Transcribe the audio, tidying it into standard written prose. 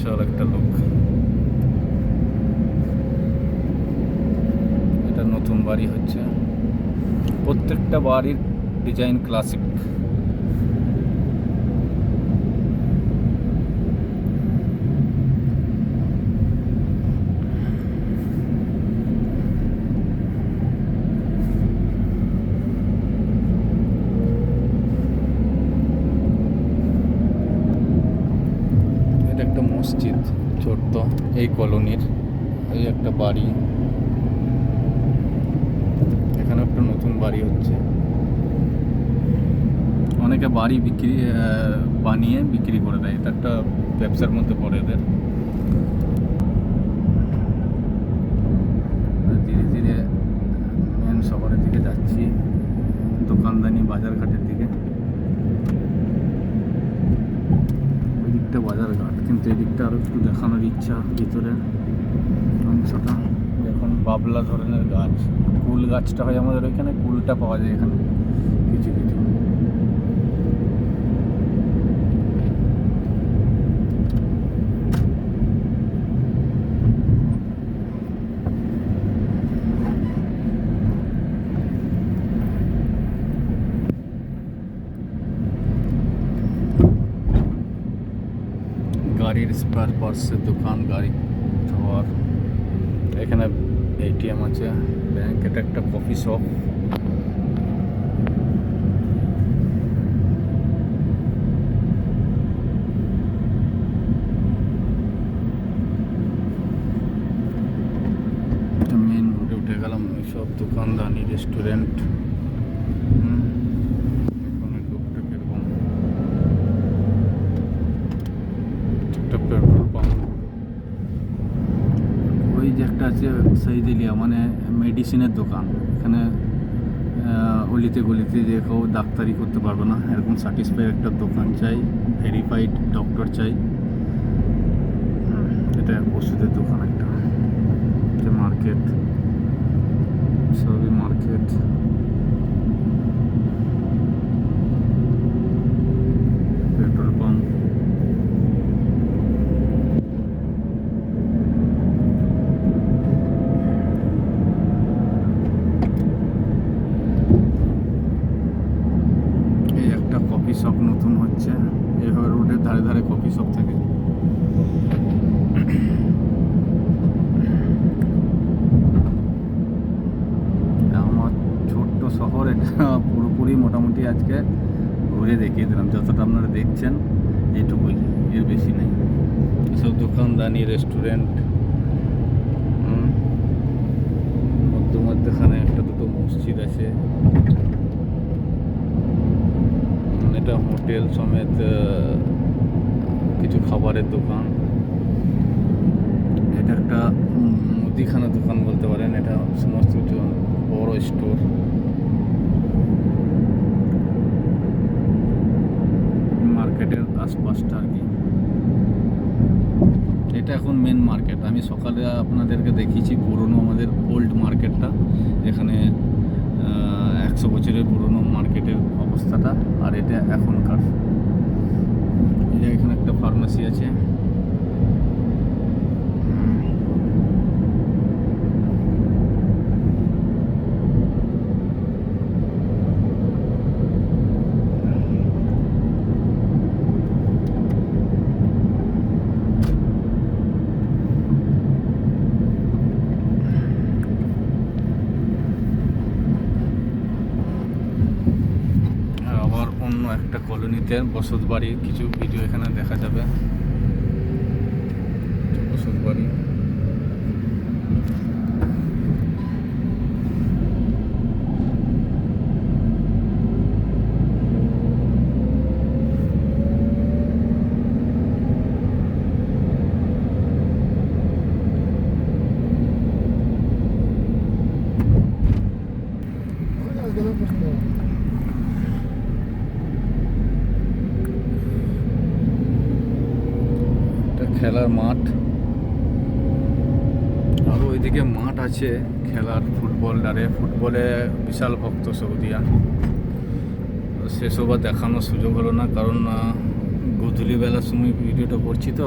বিশাল একটা লোক। এটা নতুন বাড়ি হচ্ছে, প্রত্যেকটা বাড়ির ডিজাইন ক্লাসিক। এটা একটা মসজিদ ছোট্ট এই কলোনির, এই একটা বাড়ি। এখানে একটা নতুন বাড়ি হচ্ছে, অনেকে বাড়ি বানিয়ে বিক্রি করে দেয়, এটা একটা ব্যবসার মধ্যে পড়ে এদের। ধীরে ধীরে মেন শহরের দিকে যাচ্ছি, দোকানদানি বাজারঘাটের দিকে। ওই দিকটা বাজারঘাট, কিন্তু এই দিকটা আরও একটু দেখানোর ইচ্ছা। ভিতরে অংশটা এখন বাবলা ধরনের গাছ, কুল গাছটা হয় আমাদের ওইখানে, কুলটা পাওয়া যায় এখানে কিছু কিছু। গাড়ির স্পেয়ার পার্টসের দোকান, গাড়ি ধোয়ার। এখানে এটিএম আছে, ব্যাংক। এটা একটা কফি শপ। মেন রোডে উঠে গেলাম, এইসব দোকানদানি, রেস্টুরেন্ট। এখানে লোকটা কিরকম, একটা পেট্রোল পাম্প। ওই যে একটা আছে শহীদিলিয়া, মানে মেডিসিনের দোকান। এখানে অলিতে গলিতে যে কেউ ডাক্তারি করতে পারবে না, এরকম স্যাটিসফাই একটা দোকান চাই, ভেরিফাইড ডক্টর চাই। এটা ওষুধের দোকান একটা, যে মার্কেট, সবই মার্কেট। Petrol pump. এই একটা কফি শপ নতুন হচ্ছে, এভাবে রোডের ধারে ধারে কফি শপ থাকে। আমার ছোট্ট শহর এটা পুরোপুরি মোটামুটি আজকে ঘুরে দেখিয়ে দিলাম। যতটা আপনারা দেখছেন এইটুকুই, এর বেশি নেই। এসব দোকানদানি, রেস্টুরেন্ট, মধ্যখানে একটা দুটো মসজিদ আছে। এটা হোটেল সমেত কিছু খাবারের দোকান। এটা একটা মুদিখানা দোকান বলতে পারেন, এটা সমস্ত কিছু বড় স্টোর। মার্কেটের আশপাশটা আর কি। এটা এখন মেন মার্কেট। আমি সকালে আপনাদেরকে দেখিয়েছি পুরনো আমাদের ওল্ড মার্কেটটা, যেখানে 100 বছরের পুরনো মার্কেটের অবস্থাটা। আর এটা এখনকার, এই যে এখানে একটা ফার্মেসি আছে। আবার অন্য একটা কলোনিতে বসত বাড়ি, কিছু ভিডিও এখানে দেখা যাবে। বসত বাড়ি, খেলার মাঠ। আর ওইদিকে মাঠ আছে খেলার, ফুটবলে বিশাল ভক্ত সৌদিয়া। সেসব আর দেখানোর সুযোগ হলো না, কারণ গধূলি বেলার সময় ভিডিওটা করছি তো।